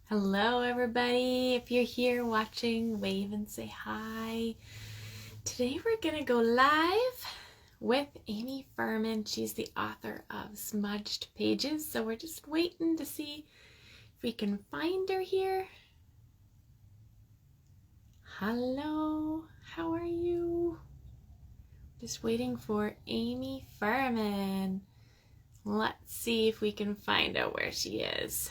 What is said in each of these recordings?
Hello, everybody. If you're here watching, wave and say hi. Today we're going to go live with Aimee Fuhrman. She's the author of Smudged Pages. So we're just waiting to see if we can find her here. Hello, how are you? Just waiting for Aimee Fuhrman. Let's see if we can find out where she is.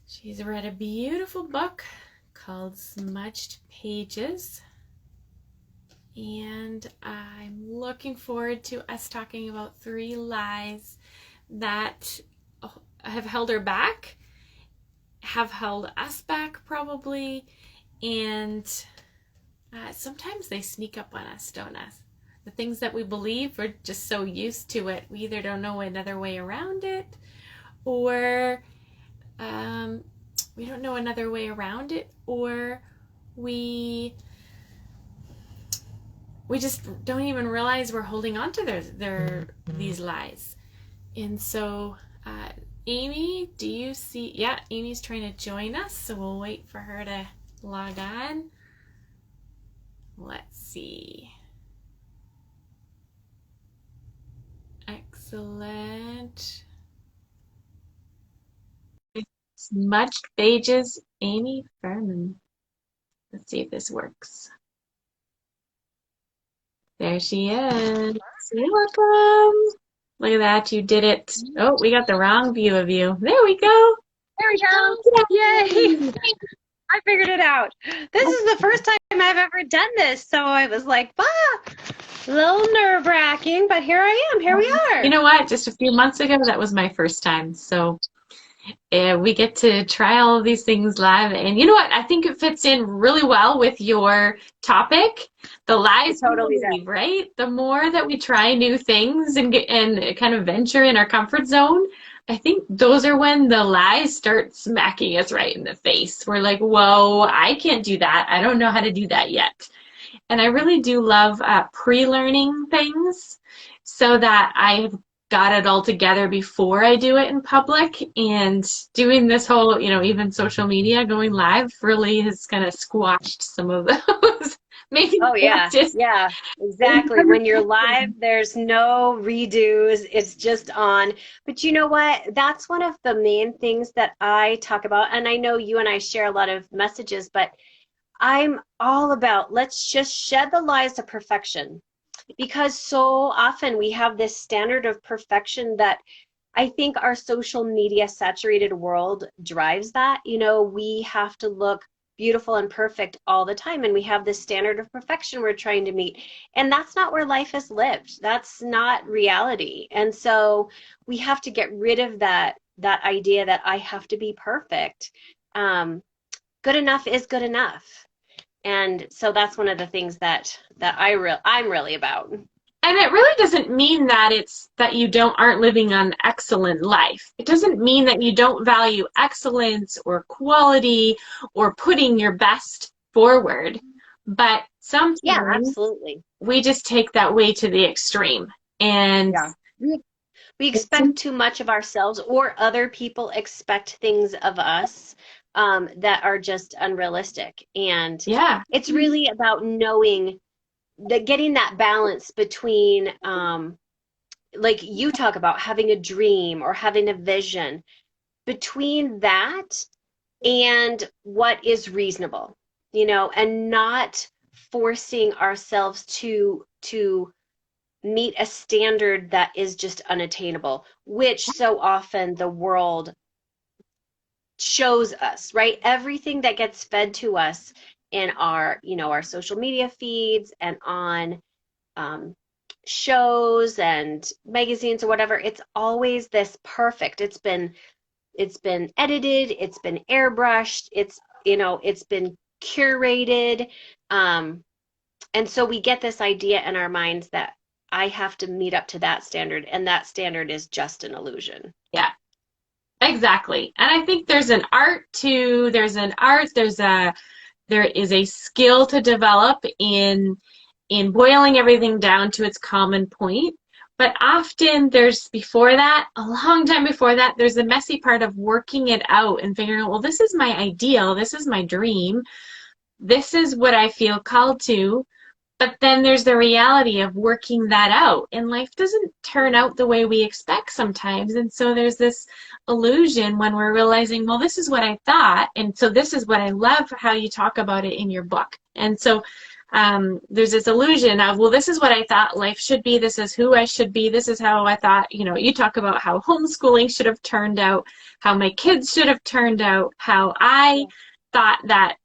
She's read a beautiful book called Smudged Pages, and I'm looking forward to us talking about 3 lies that have held her back, have held us back probably, and sometimes they sneak up on us, don't us? The things that we believe, we're just so used to it, we either don't know another way around it, or we don't know another way around it, or we just don't even realize we're holding on to these lies. And so, Aimee, do you see? Yeah, Aimee's trying to join us, so we'll wait for her to log on. Let's see. Excellent. Smudged Pages, Aimee Fuhrman. Let's see if this works. There she is. You're welcome. Look at that, you did it. Oh, we got the wrong view of you. There we go. There we go. Yay. I figured it out. This is the first time I've ever done this, so I was like, a little nerve-wracking, but here I am. Here we are. You know what? Just a few months ago, that was my first time. So we get to try all of these things live. And you know what? I think it fits in really well with your topic, the lies we believe, right? The more that we try new things and kind of venture in our comfort zone, I think those are when the lies start smacking us right in the face. We're like, whoa, I can't do that. I don't know how to do that yet. And I really do love pre-learning things so that I've got it all together before I do it in public. And doing this whole, even social media going live really has kind of squashed some of those. Maybe Oh, yeah. Yeah, exactly. When you're live, there's no redos. It's just on. But you know what? That's one of the main things that I talk about. And I know you and I share a lot of messages, but I'm all about let's just shed the lies of perfection, because so often we have this standard of perfection that I think our social media saturated world drives that. We have to look beautiful and perfect all the time, and we have this standard of perfection we're trying to meet, and that's not where life is lived. That's not reality. And so we have to get rid of that idea that I have to be perfect. Good enough is good enough. And so that's one of the things that I'm really about. And it really doesn't mean that it's that you aren't living an excellent life. It doesn't mean that you don't value excellence or quality or putting your best forward. But sometimes absolutely, we just take that way to the extreme. And we expect too much of ourselves, or other people expect things of us that are just unrealistic. And it's really about knowing that, getting that balance between like you talk about having a dream or having a vision, between that and what is reasonable, and not forcing ourselves to meet a standard that is just unattainable, which so often the world shows us, right? Everything that gets fed to us in our, our social media feeds and on shows and magazines or whatever, it's always this perfect. It's been edited, it's been airbrushed, it's been curated. And so we get this idea in our minds that I have to meet up to that standard, and that standard is just an illusion. Yeah, exactly. And I think there's an art to, there is a skill to develop in boiling everything down to its common point, But often there's before that, a long time before that, there's the messy part of working it out and figuring out, well, this is my ideal, this is my dream, this is what I feel called to. But then there's the reality of working that out, and life doesn't turn out the way we expect sometimes. And so there's this illusion when we're realizing, well, this is what I thought. And so this is what I love how you talk about it in your book. And so there's this illusion of, well, this is what I thought life should be. This is who I should be. This is how I thought, you talk about how homeschooling should have turned out, how my kids should have turned out, how I thought that,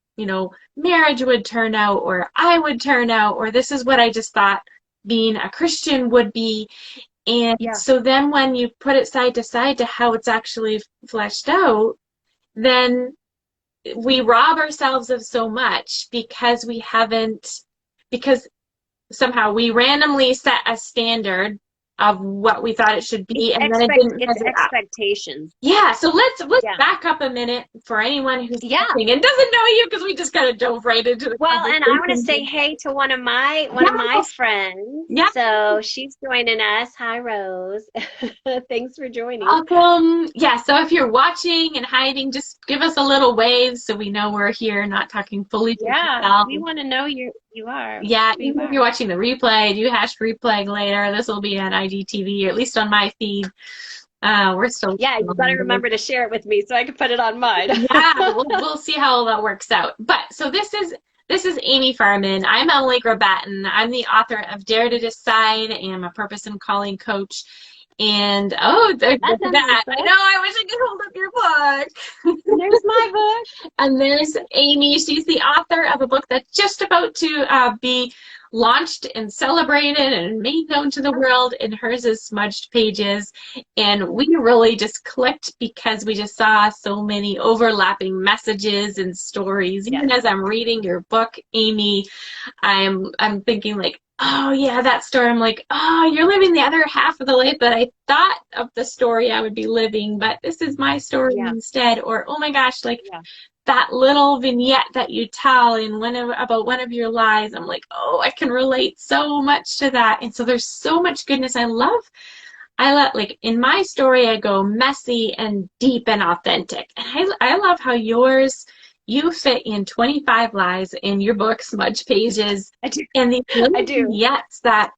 marriage would turn out, or I would turn out, or this is what I just thought being a Christian would be. And Yeah. so then when you put it side to side to how it's actually fleshed out, then we rob ourselves of so much because somehow we randomly set a standard of what we thought it should be, and then it didn't It's measure up. expectations. Yeah, so let's Yeah. back up a minute for anyone who's Yeah. listening and doesn't know you, because we just kind of dove right into the Well, and I want to conversation. say hey to one of my Yeah, friends. yeah. So she's joining us. Hi, Rose. Thanks for joining. Welcome. Yeah, so if you're watching and hiding, just give us a little wave so we know we're here, not talking fully to Yeah, yourself. we want to know you are. Yeah, Who you even if are. you're watching the replay, do #replay later. This will be on IGTV, or at least on my feed. We're still. Yeah, you got to remember to share it with me so I can put it on mine. Yeah, we'll see how all that works out. But so this is Aimee Fuhrman. I'm Emily Grabatin. I'm the author of Dare to Decide, and I'm a purpose and calling coach. And look at that. I know, I wish I could hold up your book. There's my book. And there's Aimee. She's the author of a book that's just about to be launched and celebrated and made known to the world. And hers is Smudged Pages. And we really just clicked because we just saw so many overlapping messages and stories. Yes. Even as I'm reading your book, Aimee, I'm thinking like, oh yeah, that story. I'm like, oh, you're living the other half of the life that I thought of the story I would be living, but this is my story instead. Or, oh my gosh, like that little vignette that you tell about one of your lives. I'm like, oh, I can relate so much to that. And so there's so much goodness. I love like in my story, I go messy and deep and authentic. And I love how you fit in 25 lies in your book, Smudge Pages. I do. And these vignettes that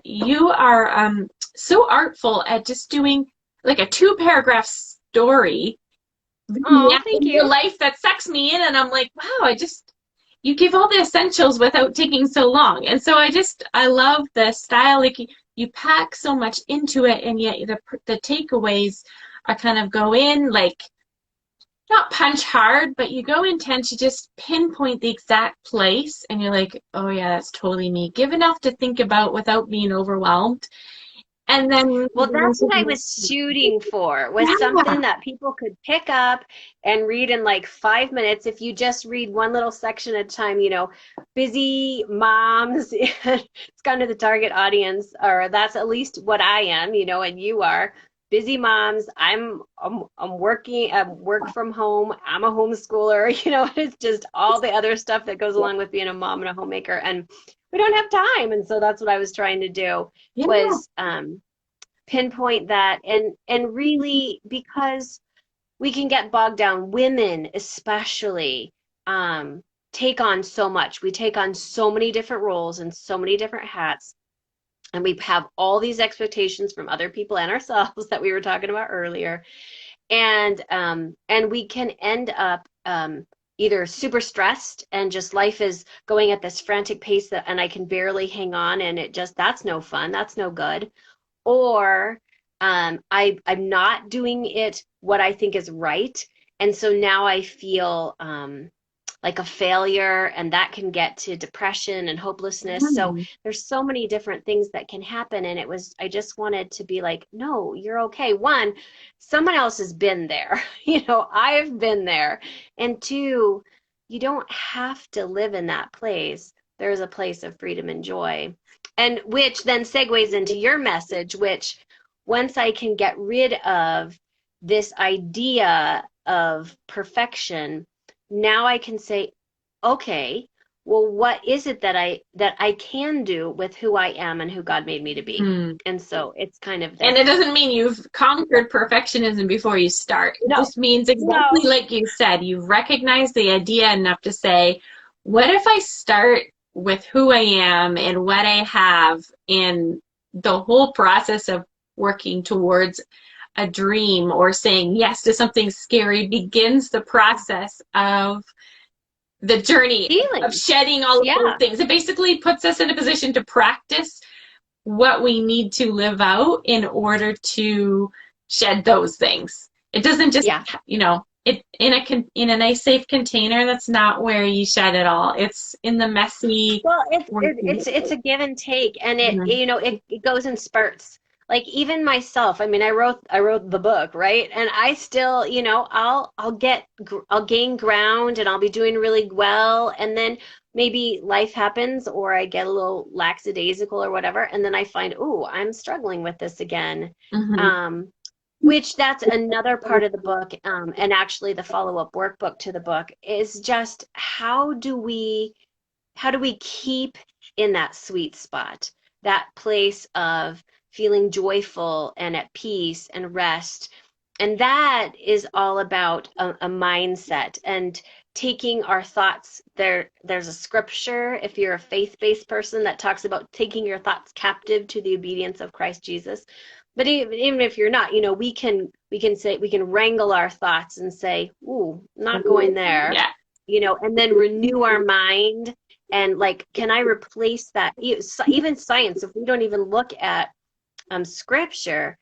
you are so artful at just doing like a 2-paragraph story. Oh, thank you. Your life that sucks me in, and I'm like, wow, you give all the essentials without taking so long. And so I love the style. Like you pack so much into it, and yet the takeaways are kind of go in like, not punch hard, but you go intent to just pinpoint the exact place, and you're like, oh yeah, that's totally me. Give enough to think about without being overwhelmed. And then, well, that's what I was shooting for, was something that people could pick up and read in like 5 minutes. If you just read one little section at a time, busy moms, it's kind of the target audience, or that's at least what I am, and you are. Busy moms. I'm working. I work from home. I'm a homeschooler. It's just all the other stuff that goes along with being a mom and a homemaker, and we don't have time. And so that's what I was trying to do, was pinpoint that, and really, because we can get bogged down. Women especially take on so much. We take on so many different roles and so many different hats. And we have all these expectations from other people and ourselves that we were talking about earlier. And we can end up either super stressed and just life is going at this frantic pace and I can barely hang on, and that's no fun, that's no good. Or I'm not doing it what I think is right. And so now I feel like a failure, and that can get to depression and hopelessness. So there's so many different things that can happen. And I just wanted to be like, no, you're okay. One, someone else has been there. I've been there. And two, you don't have to live in that place. There's a place of freedom and joy. And which then segues into your message, which once I can get rid of this idea of perfection, now I can say, okay, well, what is it that I can do with who I am and who God made me to be? Hmm. And so it's kind of And this. it doesn't mean you've conquered perfectionism before you start. It No, just means exactly no. like you said, you've recognized the idea enough to say, what if I start with who I am and what I have, and the whole process of working towards a dream or saying yes to something scary begins the process of the journey of Healing. shedding all of those Yeah. things. It basically puts us in a position to practice what we need to live out in order to shed those things. It doesn't just, Yeah. it in a nice safe container. That's not where you shed it all. It's in the messy Well, working. it's a give and take, and Mhm. it goes in spurts. Like even myself, I mean, I wrote the book, right? And I still, I'll gain ground and I'll be doing really well, and then maybe life happens or I get a little lackadaisical or whatever, and then I find, oh, I'm struggling with this again. Mhm. Um, which that's another part of the book, and actually the follow-up workbook to the book is just how do we keep in that sweet spot, that place of feeling joyful and at peace and rest? And that is all about a mindset and taking our thoughts there. There's a scripture, if you're a faith-based person, that talks about taking your thoughts captive to the obedience of Christ Jesus. But even if you're not, we can wrangle our thoughts and say, ooh, not going there, Yeah. and then renew our mind. And like, can I replace that? Even science, if we don't even look at scripture,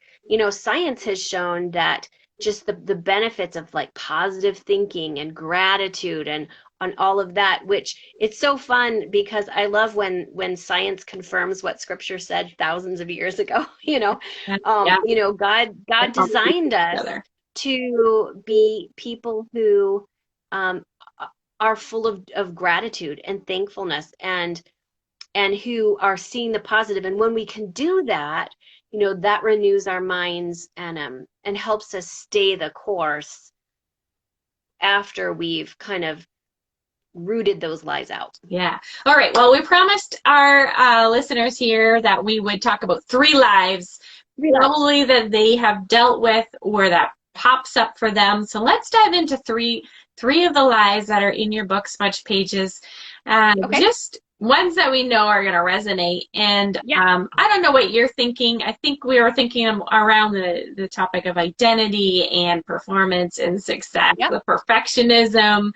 science has shown that just the benefits of like positive thinking and gratitude and on all of that, which it's so fun because I love when science confirms what scripture said thousands of years ago. Yeah. God That's all the pieces designed us together. to be people who um, are full of gratitude and thankfulness, and who are seeing the positive. And when we can do that, that renews our minds and helps us stay the course after we've kind of rooted those lies out. Yeah. All right. Well, we promised our listeners here that we would talk about three lives, Relax. probably that they have dealt with or that pops up for them. So let's dive into three of the lies that are in your book, Smudged Pages. Okay. Just ones that we know are going to resonate. And Yeah. I don't know what you're thinking. I think we were thinking around the topic of identity and performance and success, Yep. the perfectionism.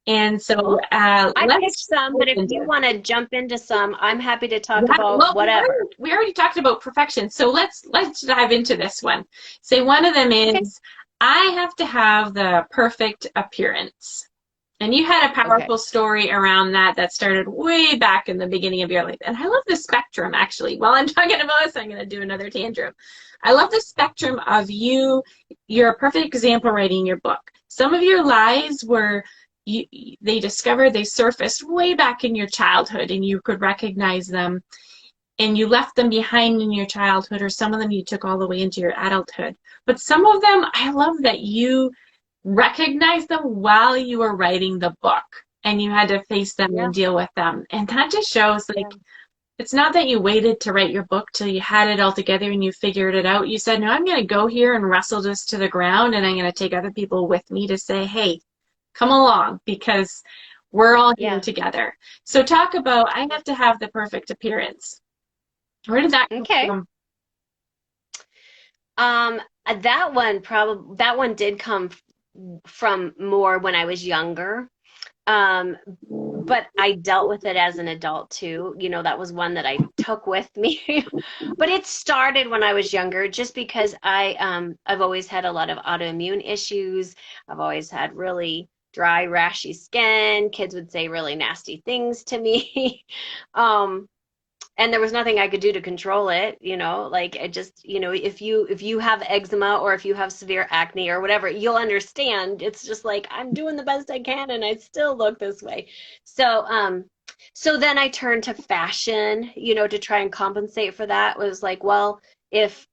And so Well, I picked let's some, but dive if into you it. want to jump into some, I'm happy to talk Yeah, about well, whatever. we already talked about perfection, so let's dive into this one. Say one of them Okay. is I have to have the perfect appearance. And you had a Okay. powerful story around that started way back in the beginning of your life. And I love the spectrum, actually. While I'm talking about this, I'm going to do another tantrum. I love the spectrum of you. You're a perfect example writing your book. Some of your lies were you, they surfaced way back in your childhood and you could recognize them and you left them behind in your childhood, or some of them you took all the way into your adulthood. But some of them, I love that you recognized them while you were writing the book and you had to face them Yeah. and deal with them. And that just shows Yeah. like it's not that you waited to write your book till you had it all together and you figured it out. You said, no, I'm going to go here and wrestle this to the ground and I'm going to take other people with me to say, hey, come along because we're all here Yeah. together. So talk about I have to have the perfect appearance. Where did that come Okay. from? Um, that one did come from more when I was younger. Um, but I dealt with it as an adult too. That was one that I took with me. But it started when I was younger, just because I've always had a lot of autoimmune issues. I've always had really dry, rashy skin. Kids would say really nasty things to me. Um, and there was nothing I could do to control it, like I just, if you have eczema or if you have severe acne or whatever, you'll understand. It's just like I'm doing the best I can and I still look this way. So then I turned to fashion, to try and compensate for that. It was like, well, if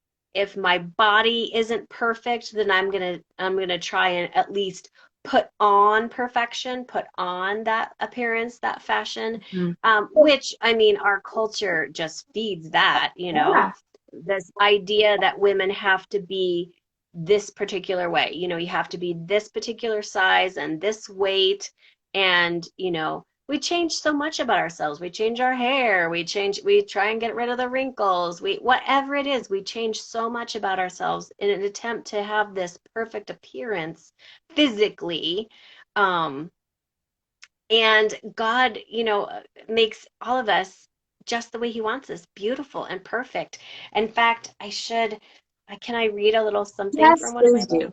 my body isn't perfect, then I'm gonna try and at least put on perfection, put on that appearance, that fashion, Mhm. which, I mean, our culture just feeds that, Yeah. this idea that women have to be this particular way. You have to be this particular size and this weight. And, we change so much about ourselves. We change our hair, we try and get rid of the wrinkles, whatever it is, we change so much about ourselves in an attempt to have this perfect appearance physically. Um, and God, makes all of us just the way He wants us, beautiful and perfect. In fact, can I read a little something Yes, from one of my please books? do.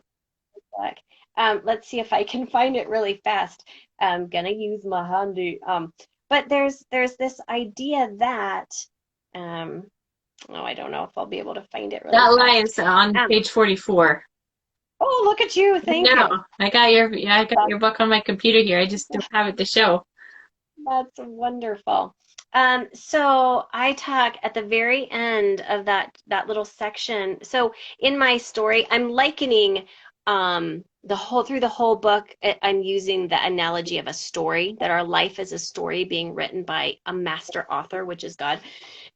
Let's see if I can find it really fast. I'm gonna use my handy. But there's this idea that, um, oh, I don't know if I'll be able to find it really That fast. lies on Um, page 44. oh, look at you! I Thank know. you. I got your book on my computer here. I just don't have it to show. That's wonderful. So I talk at the very end of that little section. So in my story, I'm likening through the whole book. I'm using the analogy of a story, that our life is a story being written by a master author, which is God.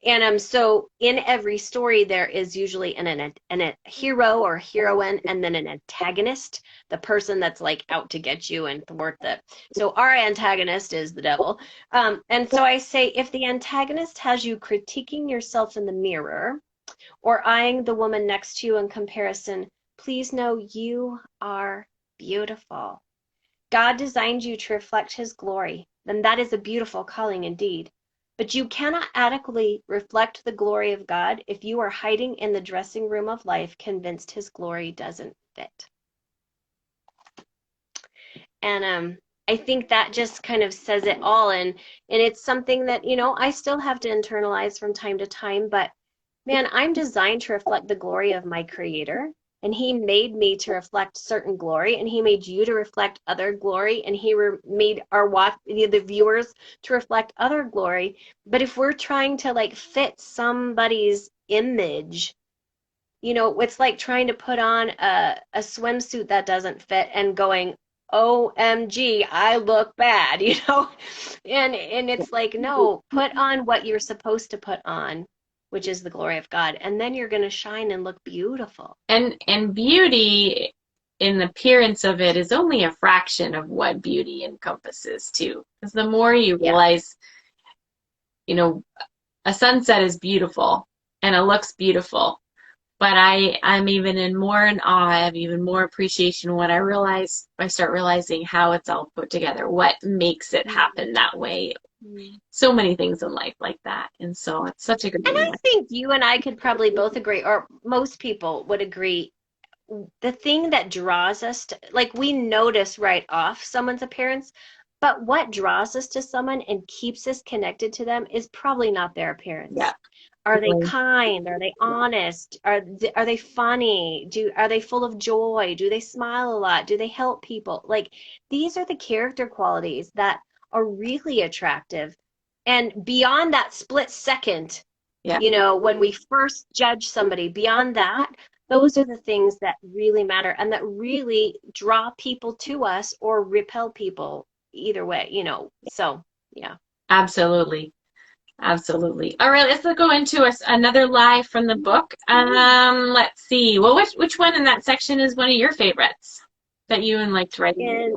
And so in every story, there is usually a hero or heroine, and then an antagonist, the person that's like out to get you and thwart the. So our antagonist is the devil. And so I say, if the antagonist has you critiquing yourself in the mirror or eyeing the woman next to you in comparison, please know you are beautiful. God designed you to reflect His glory, then that is a beautiful calling indeed. But you cannot adequately reflect the glory of God if you are hiding in the dressing room of life, convinced His glory doesn't fit. And I think that just kind of says it all. And it's something that, I still have to internalize from time to time, but man, I'm designed to reflect the glory of my Creator. And He made me to reflect certain glory, and He made you to reflect other glory, and He made the viewers to reflect other glory. But if we're trying to like fit somebody's image, it's like trying to put on a swimsuit that doesn't fit and going, OMG, I look bad, And it's like, no, put on what you're supposed to put on, which is the glory of God, and then you're going to shine and look beautiful. And beauty in the appearance of it is only a fraction of what beauty encompasses too. Because the more you Yeah. realize, you know, a sunset is beautiful and it looks beautiful. But I'm even in more in awe, I have even more appreciation when I start realizing how it's all put together, what makes it happen that way. Mhm. So many things in life like that. And so it's such a good And I reminder. think you and I could probably both agree, or most people would agree, the thing that draws us to, like, we notice right off someone's appearance, but what draws us to someone and keeps us connected to them is probably not their Yeah. appearance. Are they kind? Are they honest? Are they funny? Are they full of joy? Do they smile a lot? Do they help people? Like, these are the character qualities that are really attractive. And beyond that split second, Yeah. when we first judge somebody, beyond that, those are the things that really matter and that really draw people to us or repel people either way. So, yeah. Absolutely. Absolutely. All right, let's go into another lie from the book. Let's see. Well, which one in that section is one of your favorites that you and liked writing?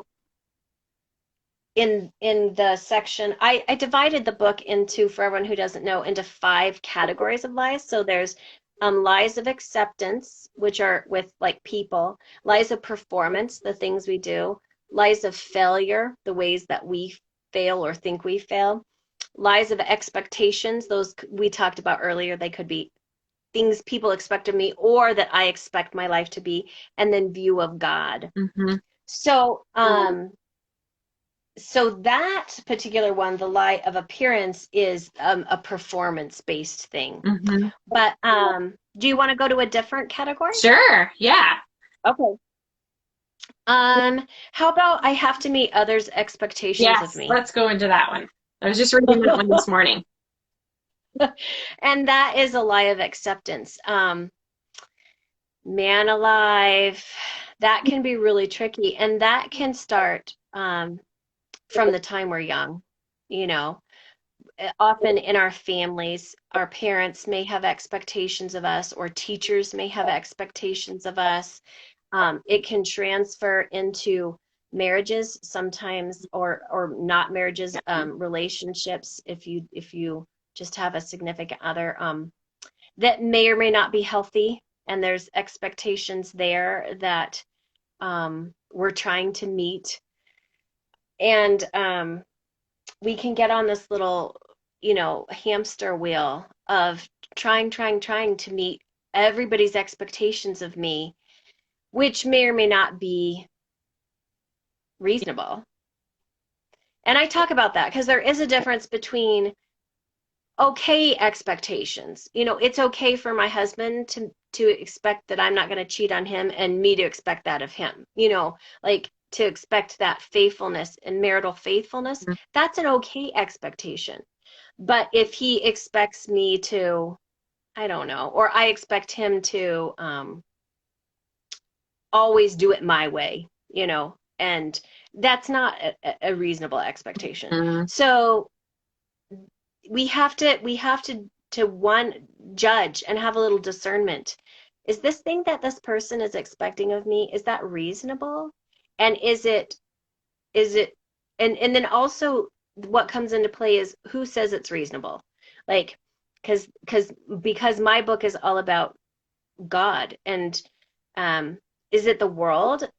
In in the section, I divided the book into, for everyone who doesn't know, into 5 categories of lies. So there's lies of acceptance, which are with like people, lies of performance, the things we do, lies of failure, the ways that we fail or think we fail, lies of expectations, those we talked about earlier. They could be things people expect of me or that I expect my life to be, and then view of God. Mm-hmm. So, that particular one, the lie of appearance, is a performance-based thing. Mm-hmm. But do you want to go to a different category? Sure. Yeah. Okay. How about I have to meet others' expectations of Yes. me? Let's go into that one. I was just reading that one this morning. And that is a lie of acceptance. Man alive, that can be really tricky. And that can start from the time we're young. You know, often in our families, our parents may have expectations of us, or teachers may have expectations of us. It can transfer into marriages sometimes, or not marriages, relationships. If you just have a significant other that may or may not be healthy, and there's expectations there that we're trying to meet, and we can get on this little, hamster wheel of trying to meet everybody's expectations of me, which may or may not be reasonable. And I talk about that because there is a difference between okay expectations. It's okay for my husband to expect that I'm not going to cheat on him, and me to expect that of him. Like, to expect that faithfulness and marital faithfulness, that's an okay expectation. But if he expects me to, I don't know, or I expect him to always do it my way, and that's not a reasonable expectation. Mm-hmm. So we have to one, judge and have a little discernment. Is this thing that this person is expecting of me, is that reasonable? And is it and then also, what comes into play is who says it's reasonable. Like, because my book is all about God, and is it the world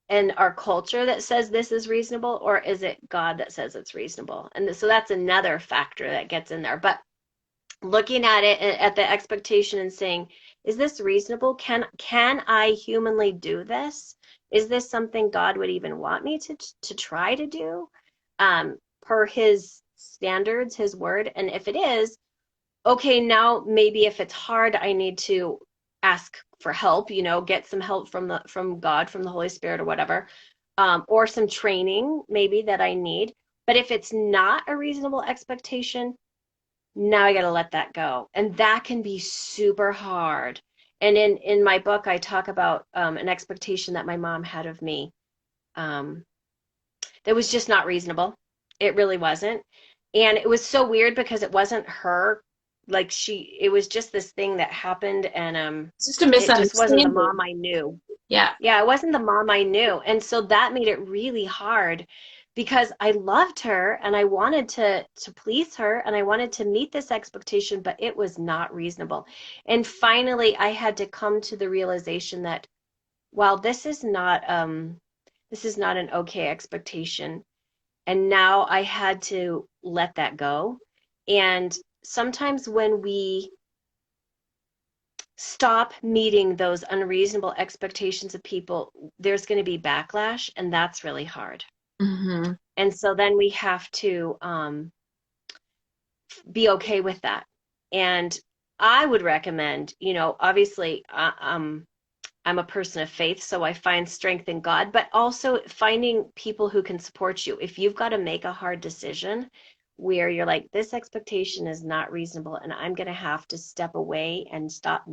and our culture that says this is reasonable, or is it God that says it's reasonable? And so that's another factor that gets in there. But looking at it, at the expectation, and saying, is this reasonable? Can I humanly do this? Is this something God would even want me to try to do, per his standards, his word? And if it is, okay, now maybe if it's hard, I need to ask for help, get some help from God, from the Holy Spirit, or whatever, or some training maybe that I need. But if it's not a reasonable expectation, now I got to let that go. And that can be super hard. And in my book, I talk about an expectation that my mom had of me, that was just not reasonable. It really wasn't. And it was so weird because it wasn't her. Like, it was just this thing that happened, and It's just a it just wasn't the misunderstanding. mom I knew. Yeah. Yeah, it wasn't the mom I knew. And so that made it really hard, because I loved her and I wanted to please her, and I wanted to meet this expectation, but it was not reasonable. And finally I had to come to the realization that, while this is not an okay expectation. And now I had to let that go. And sometimes when we stop meeting those unreasonable expectations of people, there's going to be backlash, and that's really hard. Mm-hmm. And so then we have to be okay with that. And I would recommend, obviously, I'm a person of faith, so I find strength in God, but also finding people who can support you. If you've got to make a hard decision where you're like, this expectation is not reasonable, and I'm going to have to step away and stop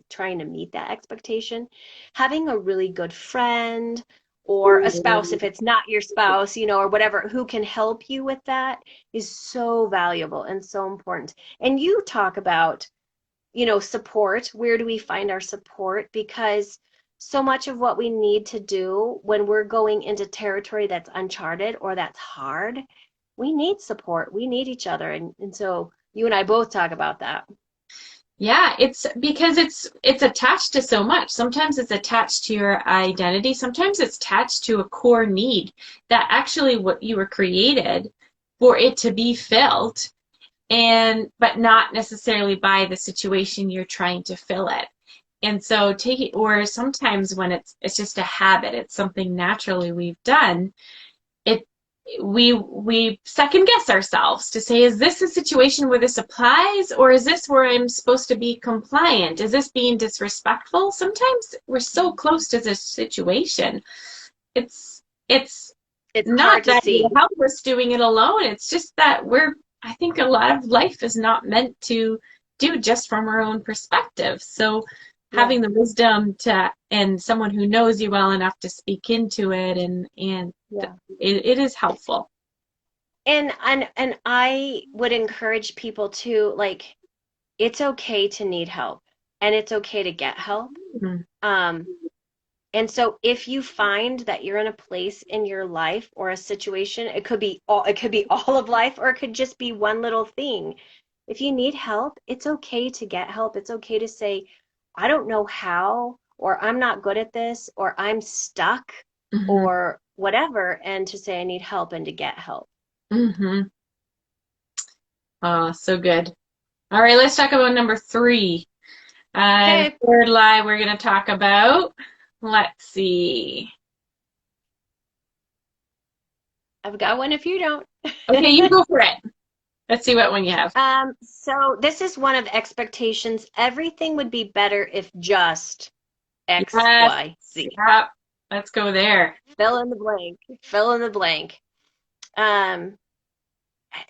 trying to meet that expectation, having a really good friend, or a spouse, if it's not your spouse, or whatever, who can help you with that, is so valuable and so important. And you talk about, support. Where do we find our support? Because so much of what we need to do when we're going into territory that's uncharted or that's hard, we need support. We need each other. And so you and I both talk about that. Yeah, it's because it's attached to so much. Sometimes it's attached to your identity. Sometimes it's attached to a core need that actually what you were created for it to be filled, and but not necessarily by the situation you're trying to fill it. And so take it, or sometimes when it's just a habit, it's something naturally we've done. It we second guess ourselves to say, is this a situation where this applies, or is this where I'm supposed to be compliant? Is this being disrespectful? Sometimes we're so close to this situation. It's It's hard not to that you see. help us doing it alone. It's just that I think a lot of life is not meant to do just from our own perspective. So Yeah. having the wisdom to and someone who knows you well enough to speak into it and Yeah. it is helpful. And I would encourage people to like it's okay to need help and it's okay to get help. Mhm. Um, and so if you find that you're in a place in your life or a situation, it could be all of life or it could just be one little thing. If you need help, it's okay to get help. It's okay to say, I don't know how, or I'm not good at this, or I'm stuck, Mhm. or whatever, and to say I need help and to get help. Mhm. Oh, so good. All right, let's talk about number three. The Okay, third lie we're going to talk about. Let's see. I've got one if you don't. Okay, you go for it. Let's see what one you have. So this is one of expectations. Everything would be better if just X, Yes. Y, Z. Yeah. Let's go there. Fill in the blank. Fill in the blank. Um,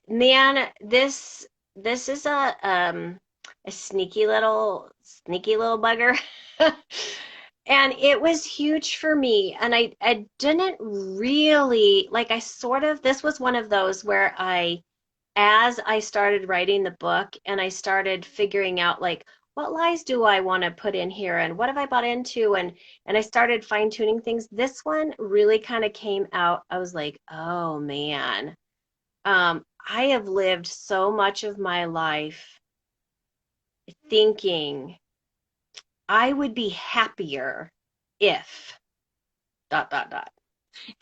man, this is a sneaky little bugger. And it was huge for me. And I didn't really like I sort of this was one of those where I as I started writing the book and I started figuring out like what lies do I want to put in here and what have I bought into and I started fine tuning things. This one really kind of came out. I was like, oh man, I have lived so much of my life thinking I would be happier if dot dot dot.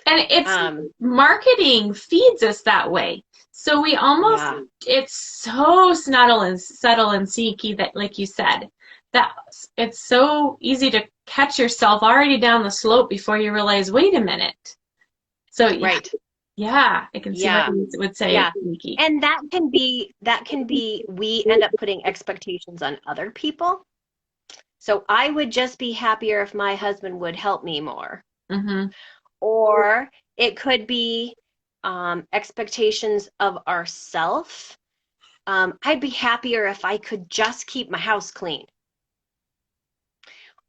And it's Um, marketing feeds us that way. So we almost, yeah, it's so subtle and sneaky that, like you said, that it's so easy to catch yourself already down the slope before you realize, wait a minute. So yeah, right. yeah, I can see why Yeah. you would say it's Yeah. sneaky. And that can be we end up putting expectations on other people. So I would just be happier if my husband would help me more. Mm-hmm. Or it could be expectations of ourself. I'd be happier if I could just keep my house clean.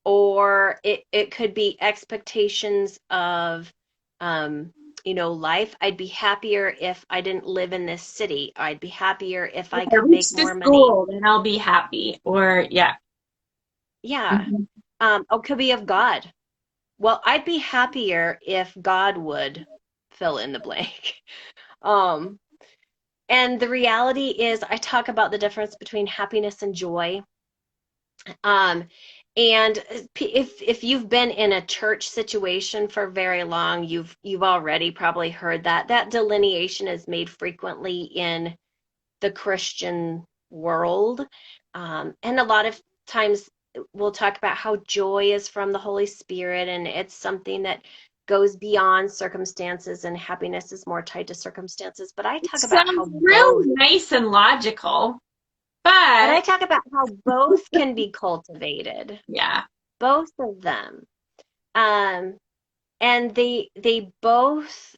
Or it could be expectations of um, life. I'd be happier if I didn't live in this city. I'd be happier if If I I could reach make more this money. goal, then I'll be happy. Or yeah. Yeah. Mhm. Oh, could be of God. Well, I'd be happier if God would fill in the blank. Um, and the reality is, I talk about the difference between happiness and joy. Um, and if you've been in a church situation for very long, you've already probably heard that delineation is made frequently in the Christian world. And a lot of times we'll talk about how joy is from the Holy Spirit and it's something that goes beyond circumstances and happiness is more tied to circumstances. It sounds real nice and logical, but I but talk about how both can be cultivated, yeah. both of them. Um, and they both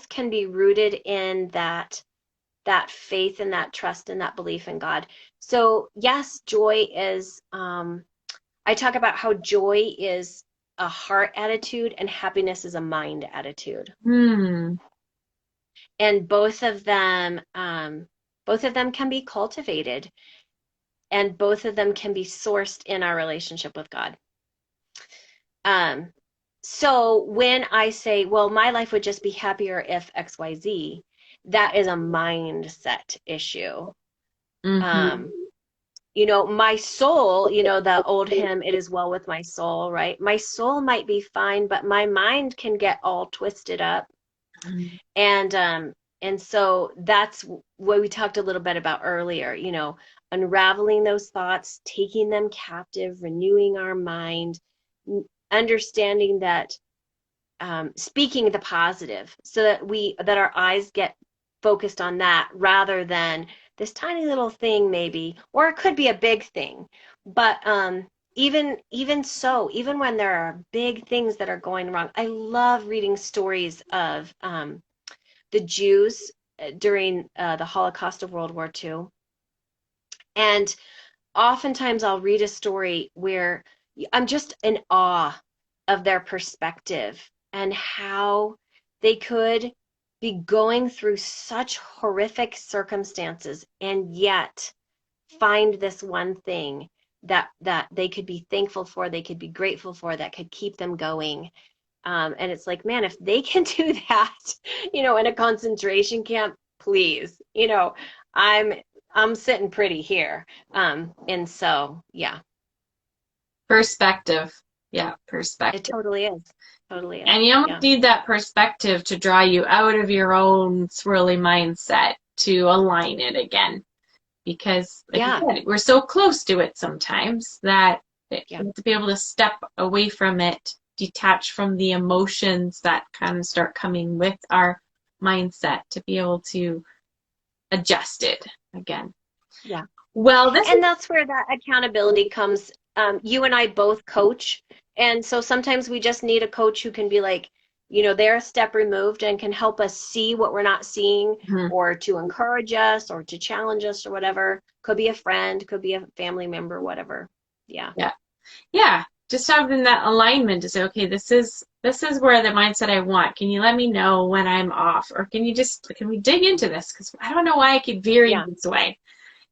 can be rooted in that faith and that trust and that belief in God. So yes, joy is I talk about how joy is a heart attitude and happiness is a mind attitude. Hmm. And both of them can be cultivated and both of them can be sourced in our relationship with God. Um, so when I say, well, my life would just be happier if XYZ, that is a mindset issue. Mm-hmm. Um, my soul, the old hymn, It Is Well With My Soul, right? My soul might be fine, but my mind can get all twisted up. And so that's what we talked a little bit about earlier, unraveling those thoughts, taking them captive, renewing our mind, understanding that speaking the positive so that our eyes get focused on that rather than this tiny little thing maybe, or it could be a big thing. But even so, even when there are big things that are going wrong, I love reading stories of the Jews during the Holocaust of World War II. And oftentimes I'll read a story where I'm just in awe of their perspective and how they could be going through such horrific circumstances and yet find this one thing that they could be thankful for, they could be grateful for, that could keep them going. And it's like, man, if they can do that, in a concentration camp, please, I'm I'm sitting pretty here. And so, yeah, Perspective. Yeah, it perspective. totally is. Totally is. And you almost Yeah. need that perspective to draw you out of your own swirly mindset to align it again. Because, like you Yeah. said, we're so close to it sometimes that we Yeah. have to be able to step away from it, detach from the emotions that kind of start coming with our mindset to be able to adjust it again. Yeah. Well, this And is, that's where that accountability comes. You and I both coach. And so sometimes we just need a coach who can be like, they're a step removed and can help us see what we're not seeing, mhm, or to encourage us or to challenge us or whatever. Could be a friend, could be a family member, whatever. Yeah. yeah, yeah, just having that alignment to say, okay, this is where the mindset I want. Can you let me know when I'm off, or can we dig into this? Because I don't know why I keep veering Yeah. this way.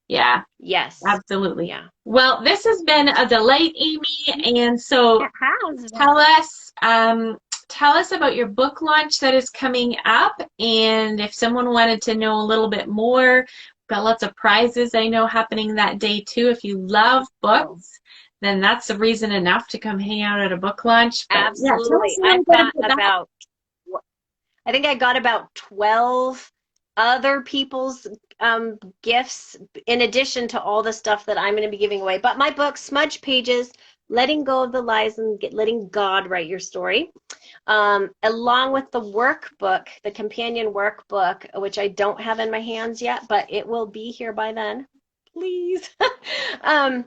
Yeah. Yes. Absolutely. Yeah. Well, this has been a delight, Aimee. And so It has. tell us, tell us about your book launch that is coming up. And if someone wanted to know a little bit more, we've got lots of prizes I know happening that day too. If you love Oh, books, then that's a reason enough to come hang out at a book launch. But yeah, tell us absolutely. a little bit about that. I think I got about 12 other people's gifts in addition to all the stuff that I'm going to be giving away. But my book, Smudged Pages, Letting Go of the Lies and Letting God Write Your Story, along with the workbook, the companion workbook, which I don't have in my hands yet, but it will be here by then. Please. um,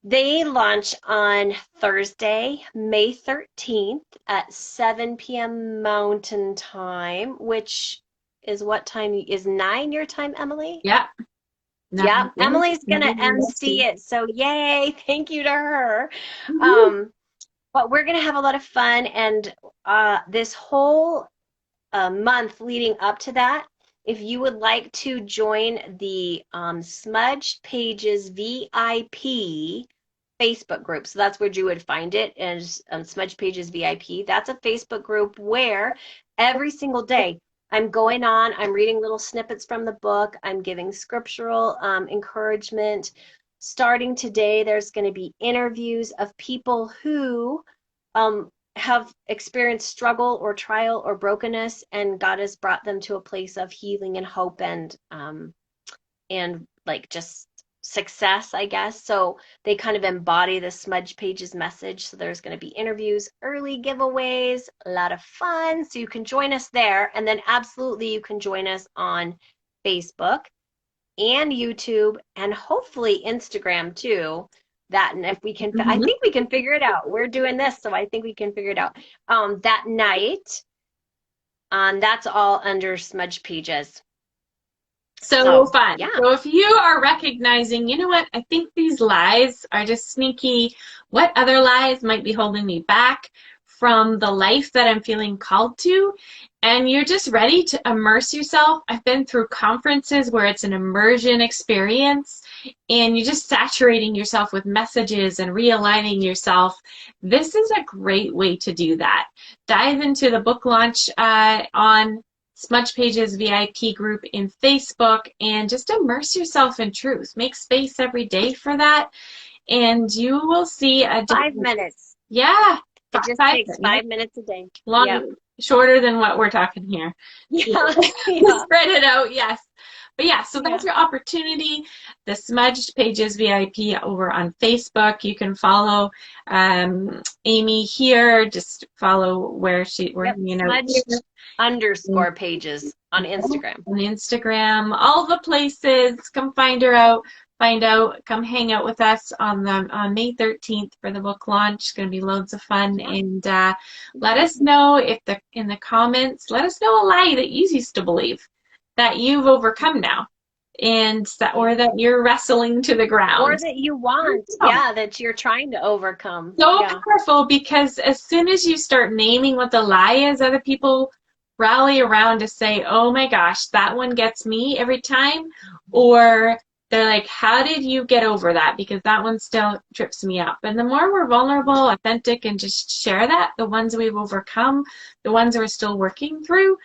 they launch on Thursday, May 13th at 7 p.m. Mountain Time, which is what time is 9 your time, Emily? Yeah. Yeah, Nothing, Emily's gonna MC nothing. it. So yay, thank you to her. Mhm. Um, but we're gonna have a lot of fun, and this whole month leading up to that, if you would like to join the Smudged Pages VIP Facebook group. So that's where you would find it, as Smudge Pages VIP. That's a Facebook group where every single day I'm going on, I'm reading little snippets from the book, I'm giving scriptural encouragement. Starting today, there's going to be interviews of people who have experienced struggle or trial or brokenness, and God has brought them to a place of healing and hope and like just success, I guess. So they kind of embody the Smudge Pages message. So there's going to be interviews, early giveaways, a lot of fun. So you can join us there. And then absolutely you can join us on Facebook and YouTube and hopefully Instagram too. That, and if we can, I Mhm. think we can figure it out. We're doing this, so I think we can figure it out. That night, that's all under Smudge Pages. So So fun. yeah. So if you are recognizing, you know what, I think these lies are just sneaky. What other lies might be holding me back from the life that I'm feeling called to? And you're just ready to immerse yourself. I've been through conferences where it's an immersion experience and you're just saturating yourself with messages and realigning yourself. This is a great way to do that. Dive into the book launch on Smudge Pages VIP group in Facebook and just immerse yourself in truth. Make space every day for that, and you will see a Five difference. minutes. Yeah, It just five, takes yeah, 5 minutes a day. Yep. long, shorter than what we're talking here. Yeah. Yeah. Spread it out, yes. But yeah, so that's Yeah. your opportunity. The Smudged Pages VIP over on Facebook. You can follow Aimee here. Just follow where we're Yep. hanging out Smudged here. underscore pages on Instagram. On Instagram, all the places. Come find out, come hang out with us on May 13th for the book launch. It's going to be loads of fun. Yeah. And let us know if in the comments, let us know a lie that you used to believe that you've overcome now. and that, Yeah. or that you're wrestling to the Or ground. that you want, yeah, that you're trying to overcome. So Yeah. powerful, because as soon as you start naming what the lie is, other people rally around to say, oh my gosh, that one gets me every time. Or they're like, how did you get over that? Because that one still trips me up. And the more we're vulnerable, authentic, and just share that, the ones we've overcome, the ones we're still working through,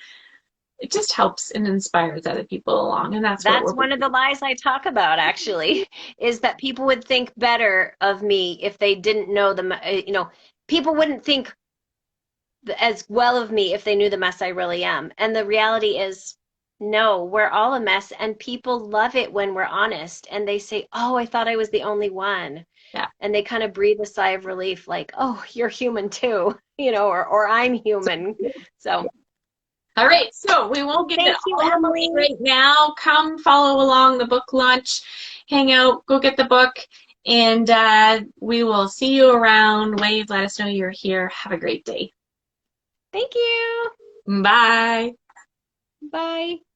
it just helps and inspires other people along. And that's what That's we're one of the lies I talk about, actually, is that people would think better of me if they didn't know people wouldn't think as well of me if they knew the mess I really am. And the reality is, no, we're all a mess, and people love it when we're honest and they say, oh, I thought I was the only one. yeah. And they kind of breathe a sigh of relief, like, oh, you're human too, or I'm human. So All right, so we won't get it thank you, all away Emily. right now. Come follow along the book launch, hang out, go get the book, and we will see you around. Wave, let us know you're here. Have a great day. Thank you. Bye. Bye.